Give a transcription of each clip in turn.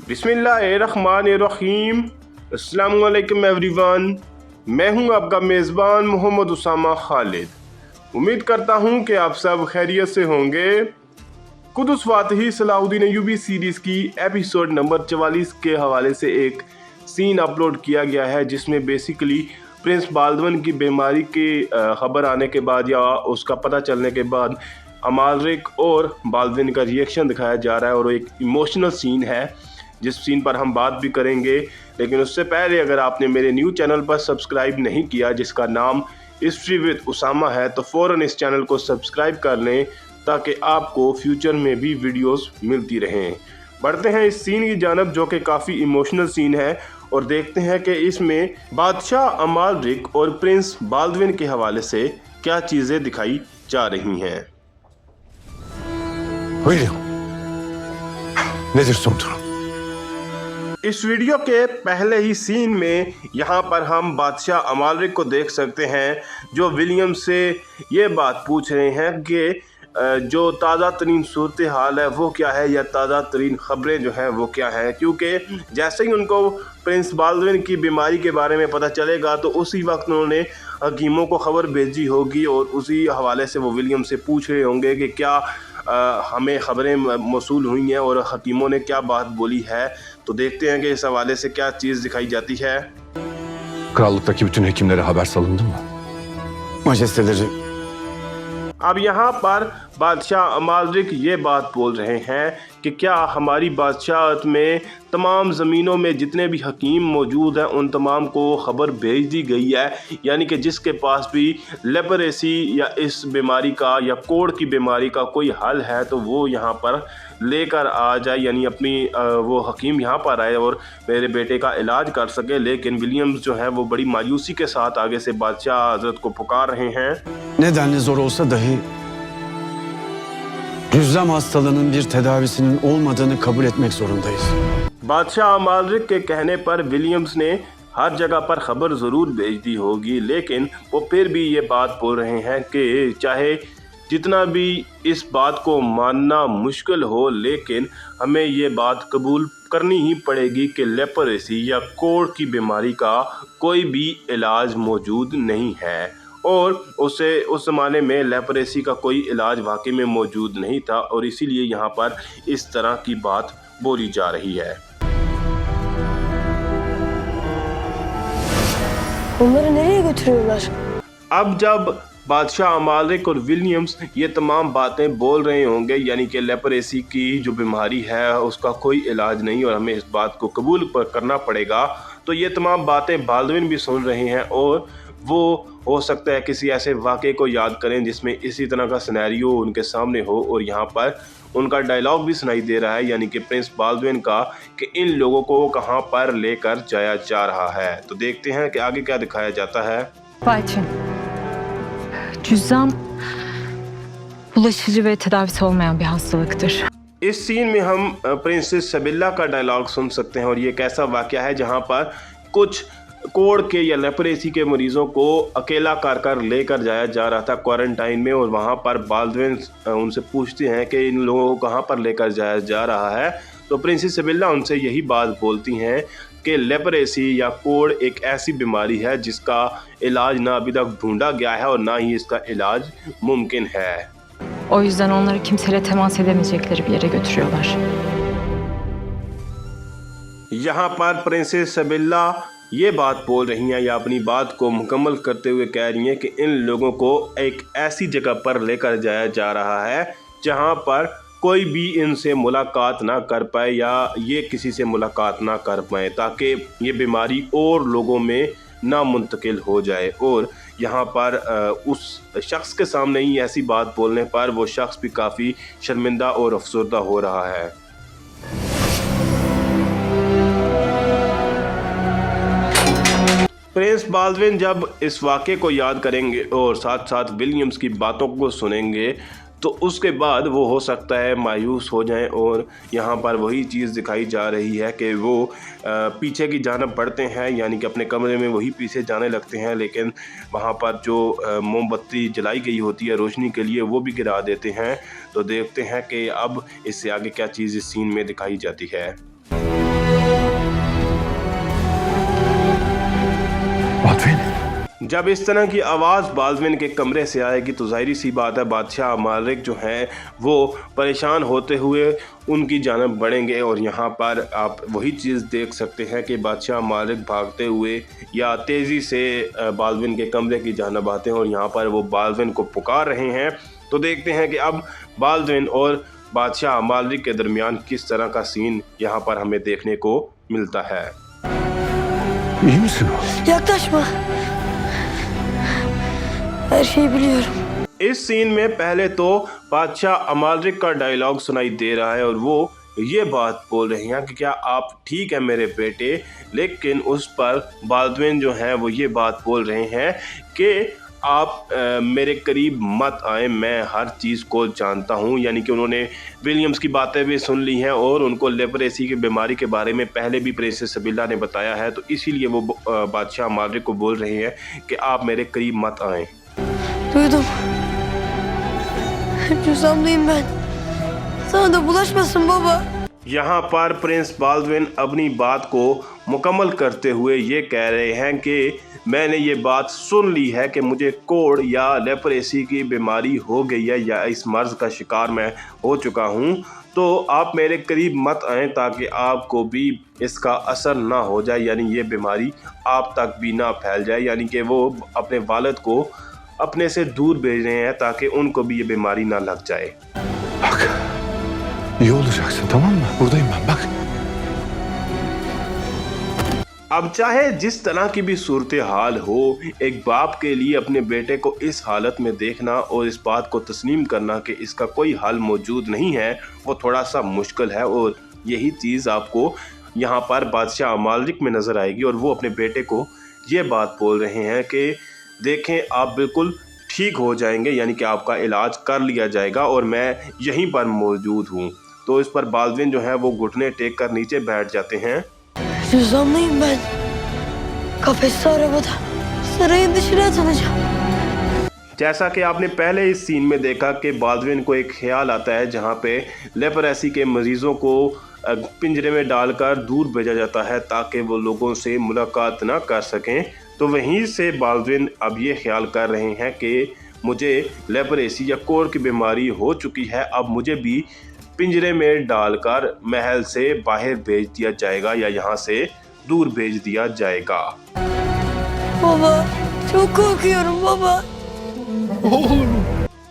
बिस्मिल्लाहिर्रहमानिर्रहीम। अस्सलामु अलैकुम एवरीवन। मैं हूं आपका मेज़बान मोहम्मद उसामा खालिद। उम्मीद करता हूं कि आप सब खैरियत से होंगे। कुदस फातही सलाहुद्दीन अय्यूबी सीरीज़ की एपिसोड नंबर 44 के हवाले से एक सीन अपलोड किया गया है, जिसमें बेसिकली प्रिंस बाल्दविन की बीमारी की खबर आने के बाद या उसका पता चलने के बाद अमालरिक और बाल्दविन का रिएक्शन दिखाया जा रहा है और एक इमोशनल सीन है, जिस सीन पर हम बात भी करेंगे। लेकिन उससे पहले अगर आपने मेरे न्यू चैनल पर सब्सक्राइब नहीं किया, जिसका नाम हिस्ट्री विद उसामा है, तो फ़ौरन इस चैनल को सब्सक्राइब कर लें ताकि आपको फ्यूचर में भी वीडियोस मिलती रहें। बढ़ते हैं इस सीन की जानब, जो कि काफ़ी इमोशनल सीन है, और देखते हैं कि इसमें बादशाह अमालरिक और प्रिंस बाल्दविन के हवाले से क्या चीज़ें दिखाई जा रही हैं। William, nedir son durum? इस वीडियो के पहले ही सीन में यहाँ पर हम बादशाह अमालरिक को देख सकते हैं, जो विलियम से ये बात पूछ रहे हैं कि जो ताज़ा तरीन सूरत हाल है वो क्या है, या ताज़ा तरीन ख़बरें जो हैं वो क्या हैं। क्योंकि जैसे ही उनको प्रिंस बाल्दविन की बीमारी के बारे में पता चलेगा तो उसी वक्त उन्होंने हकीमों को ख़बर भेजी होगी और उसी हवाले से वो विलियम से पूछ रहे होंगे कि क्या हमें ख़बरें मौसूल हुई हैं और हकीमों ने क्या बात बोली है। तो देखते हैं कि इस हवाले से क्या चीज़ दिखाई जाती है। Krallıktaki bütün hekimlere haber salındı mı? Majesteleri, अब यहाँ पर बादशाह अमालरिक ये बात बोल रहे हैं कि क्या हमारी बादशाहत में तमाम ज़मीनों में जितने भी हकीम मौजूद हैं उन तमाम को ख़बर भेज दी गई है, यानी कि जिसके पास भी लेपरेसी या इस बीमारी का या कोढ़ की बीमारी का कोई हल है तो वो यहाँ पर लेकर आ जाए, यानी अपनी वो हकीम यहाँ पर आए और मेरे बेटे का इलाज कर सके। लेकिन विलियम्स जो है वो बड़ी मायूसी के साथ आगे से बादशाह हज़रत को पुकार रहे हैं। nedenli zor olsa dahi cüzzam hastalığının bir tedavisinin olmadığını kabul etmek zorundayız. बादशाह अमालरिक के कहने पर विलियम्स ने हर जगह पर ख़बर ज़रूर भेज दी होगी, लेकिन वो फिर भी ये बात बोल रहे हैं कि चाहे जितना भी इस बात को मानना मुश्किल हो, लेकिन हमें ये बात कबूल करनी ही पड़ेगी कि लेपरेसी या कोढ़ की बीमारी का कोई भी इलाज मौजूद नहीं है। और उस ज़माने में लेपरेसी का कोई इलाज वाकई में मौजूद नहीं था, और इसीलिए यहाँ पर इस तरह की बात बोली जा रही है। Onları nereye götürüyorlar? अब जब बादशाह अमालरिक और विलियम्स ये तमाम बातें बोल रहे होंगे, यानी कि लेपरेसी की जो बीमारी है उसका कोई इलाज नहीं और हमें इस बात को कबूल करना पड़ेगा, तो ये तमाम बातें बाल्दविन भी सुन रहे हैं और वो हो सकता है किसी ऐसे वाक़े को याद करें जिसमें इसी तरह का सिनेरियो उनके सामने हो, और यहाँ पर उनका डायलॉग भी सुनाई दे रहा है, यानी कि प्रिंस बाल्दविन का, कि इन लोगों को कहाँ पर लेकर जाया जा रहा है। तो देखते हैं कि आगे क्या दिखाया जाता है। Bayçin, cüzzam bulaşıcı ve tedavisi olmayan bir hastalıktır. इस सीन में हम प्रिंसेस सबिल्ला का डायलॉग सुन सकते हैं, और ये एक ऐसा वाक़या है जहाँ पर कुछ कोढ़ के या लेपरेसी के मरीज़ों को अकेला कर लेकर जाया जा रहा था क्वारंटाइन में, और वहाँ पर बाल्दविन उनसे पूछते हैं कि इन लोगों को कहाँ पर लेकर जाया जा रहा है। तो प्रिंसेस सबिल्ला उनसे यही बात बोलती हैं कि लेपरेसी या कोढ़ एक ऐसी बीमारी है जिसका इलाज ना अभी तक ढूंढा गया है और ना ही इसका इलाज मुमकिन है। O yüzden onları kimseyle temas edemeyecekleri bir yere götürüyorlar. यहाँ पर प्रिंसेस सबिल्ला ये बात बोल रही हैं या अपनी बात को मुकम्मल करते हुए कह रही हैं कि इन लोगों को एक ऐसी जगह पर लेकर जाया जा रहा है जहाँ पर कोई भी इनसे मुलाकात ना कर पाए या ये किसी से मुलाकात ना कर पाए, ताकि ये बीमारी और लोगों में ना मुंतकिल हो जाए। और यहाँ पर उस शख्स के सामने ही ऐसी बात बोलने पर वो शख्स भी काफ़ी शर्मिंदा और अफसरदा हो रहा है। प्रिंस बाल्दविन जब इस वाक़े को याद करेंगे और साथ साथ विलियम्स की बातों को सुनेंगे तो उसके बाद वो हो सकता है मायूस हो जाएं, और यहाँ पर वही चीज़ दिखाई जा रही है कि वो पीछे की जानब बढ़ते हैं, यानी कि अपने कमरे में वही पीछे जाने लगते हैं, लेकिन वहाँ पर जो मोमबत्ती जलाई गई होती है रोशनी के लिए वो भी गिरा देते हैं। तो देखते हैं कि अब इससे आगे क्या चीज़ इस सीन में दिखाई जाती है। बादविन, जब इस तरह की आवाज़ बाल्दविन के कमरे से आएगी तो जाहिर सी बात है बादशाह अमालिक जो हैं वो परेशान होते हुए उनकी जानब बढ़ेंगे। और यहाँ पर आप वही चीज़ देख सकते हैं कि बादशाह अमालिक भागते हुए या तेज़ी से बाल्दविन के कमरे की जानब आते हैं और यहाँ पर वो बाल्दविन को पुकार रहे हैं। तो देखते हैं कि अब बाल्दविन और बादशाह अमालिक के दरमियान किस तरह का सीन यहाँ पर हमें देखने को मिलता है। iyi misin o? Yaklaşma. Her şeyi biliyorum. इस सीन में पहले तो बादशाह अमालिक का डायलॉग सुनाई दे रहा है और वो ये बात बोल रहे हैं कि क्या आप ठीक है मेरे बेटे, लेकिन उस पर बाल्दविन जो हैं वो ये बात बोल रहे हैं कि आप मेरे करीब मत आए, मैं हर चीज़ को जानता हूँ। यानी कि उन्होंने विलियम्स की बातें भी सुन ली हैं और उनको लेपरेसी की बीमारी के बारे में पहले भी प्रिंसेस सबिल्ला ने बताया है, तो इसीलिए वो बादशाह अमालिक को बोल रहे हैं कि आप मेरे करीब मत आएँ। Duydum. Cüzdanlıyım ben. Sana da bulaşmasın baba. यहाँ पर प्रिंस बाल्दविन अपनी बात को मुकम्मल करते हुए ये कह रहे हैं कि मैंने ये बात सुन ली है कि मुझे कोढ़ या लेपरेसी की बीमारी हो गई है या इस मर्ज़ का शिकार मैं हो चुका हूँ, तो आप मेरे करीब मत आएँ ताकि आपको भी इसका असर ना हो जाए, यानी ये बीमारी आप तक भी ना फैल जाए। यानी कि वो अपने वालिद को अपने से दूर भेज रहे हैं ताकि उनको भी ये बीमारी ना लग जाए। Bak, iyi olacaksın, tamam mı? Buradayım ben, bak. अब चाहे जिस तरह की भी सूरत हाल हो, एक बाप के लिए अपने बेटे को इस हालत में देखना और इस बात को तस्लीम करना कि इसका कोई हल मौजूद नहीं है, वो थोड़ा सा मुश्किल है। और यही चीज़ आपको यहाँ पर बादशाह अमालिक में नज़र आएगी और वो अपने बेटे को ये बात बोल रहे हैं कि देखें आप बिल्कुल ठीक हो जाएंगे, यानी कि आपका इलाज कर लिया जाएगा और मैं यहीं पर मौजूद हूँ। तो इस पर बाल्दविन जो है वो घुटने टेक कर नीचे बैठ जाते हैं। Cüzdanlıyım ben. Kafeste arabada. Sarayın dışına atılacağım. जैसा कि आपने पहले इस सीन में देखा कि बाल्दविन को एक ख्याल आता है जहाँ पे लेपरेसी के मरीज़ों को पिंजरे में डालकर दूर भेजा जाता है ताकि वो लोगों से मुलाकात ना कर सकें। तो वहीं से बाल्दविन अब ये ख्याल कर रहे हैं कि मुझे लेपरेसी या कोढ़ की बीमारी हो चुकी है, अब मुझे भी पिंजरे में डालकर महल से बाहर भेज दिया जाएगा या यहाँ से दूर भेज दिया जाएगा। Baba, çok korkuyorum baba.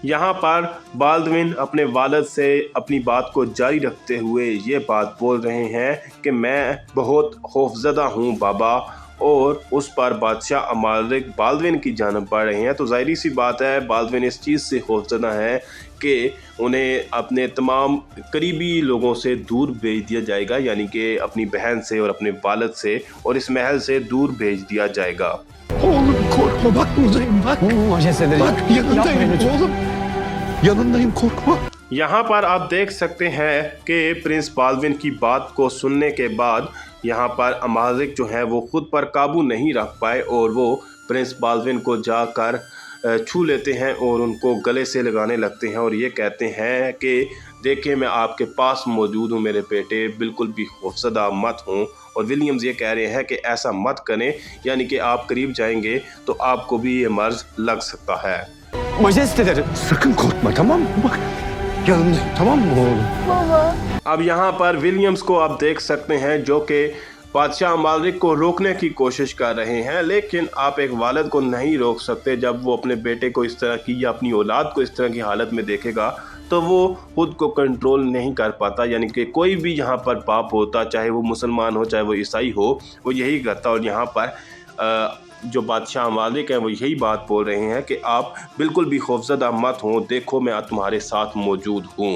यहाँ पर बाल्दविन अपने वालिद से अपनी बात को जारी रखते हुए ये बात बोल रहे हैं कि मैं बहुत खौफजदा हूँ बाबा, और उस पर बादशाह अमालिक बाल्दविन की जानब बढ़ रहे हैं। तो ज़ाहिर सी बात है बाल्दविन इस चीज़ से खौफजदा है कि उन्हें अपने तमाम करीबी लोगों से दूर भेज दिया जाएगा, यानी कि अपनी बहन से और अपने वालिद से और इस महल से दूर भेज दिया जाएगा। Oğlum korkma, bak buradayım, bak. Majesteleri Bak yanındayım oğlum. Yanındayım, korkma. यहाँ पर आप देख सकते हैं कि प्रिंस बाल्दविन की बात को सुनने के बाद यहाँ पर अमालिक जो है वो खुद पर काबू नहीं रख पाए और वो प्रिंस बाल्दविन को जाकर छू लेते हैं और उनको गले से लगाने लगते हैं और ये कहते हैं कि देखिए मैं आपके पास मौजूद हूँ मेरे बेटे, बिल्कुल भी खौफजदा मत हों। और विलियम्स ये कह रहे हैं कि ऐसा मत करें, यानी कि आप करीब जाएंगे तो आपको भी ये मर्ज लग सकता है। Majesteleri. Sakın korkma, tamam mı? Bak, yanındayım, tamam mı oğlum? Baba. अब यहाँ पर विलियम्स को आप देख सकते हैं जो कि बादशाह अमालिक को रोकने की कोशिश कर रहे हैं, लेकिन आप एक वालिद को नहीं रोक सकते। जब वो अपने बेटे को इस तरह की या अपनी औलाद को इस तरह की हालत में देखेगा तो वो खुद को कंट्रोल नहीं कर पाता। यानी कि कोई भी यहाँ पर पाप होता, चाहे वो मुसलमान हो चाहे वो ईसाई हो, वो यही करता। और यहाँ पर जो बादशाह अमालिक हैं वो यही बात बोल रहे हैं कि आप बिल्कुल भी खौफजदा मत हों, देखो मैं तुम्हारे साथ मौजूद हूँ।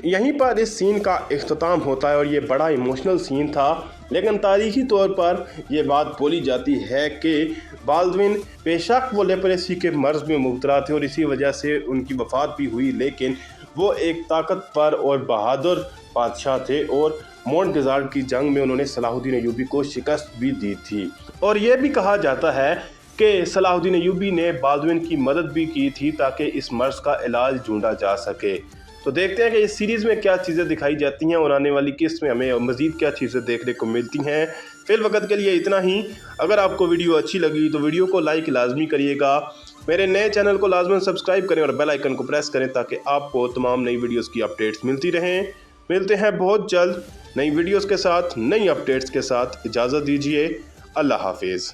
यहीं पर इस सीन का इख्तिताम होता है और ये बड़ा इमोशनल सीन था, लेकिन तारीखी तौर पर ये बात बोली जाती है कि बाल्दविन बेशक वो लेपरेसी के मर्ज़ में मुब्तला थे और इसी वजह से उनकी वफ़ात भी हुई, लेकिन वो एक ताकतवर और बहादुर बादशाह थे और मोंटगज़ार्ड की जंग में उन्होंने सलाहुद्दीन अय्यूबी को शिकस्त भी दी थी। और ये भी कहा जाता है कि सलाहुद्दीन अय्यूबी ने बाल्दविन की मदद भी की थी ताकि इस मर्ज का इलाज ढूंढा जा सके। तो देखते हैं कि इस सीरीज़ में क्या चीज़ें दिखाई जाती हैं और आने वाली किस्त में हमें मज़ीद क्या चीज़ें देखने को मिलती हैं। फिल वक्त के लिए इतना ही। अगर आपको वीडियो अच्छी लगी तो वीडियो को लाइक लाजमी करिएगा, मेरे नए चैनल को लाजमन सब्सक्राइब करें और बेल आइकन को प्रेस करें ताकि आपको तमाम नई वीडियोस की अपडेट्स मिलती रहें। मिलते हैं बहुत जल्द नई वीडियोस के साथ, नई अपडेट्स के साथ। इजाज़त दीजिए। अल्लाह हाफिज़।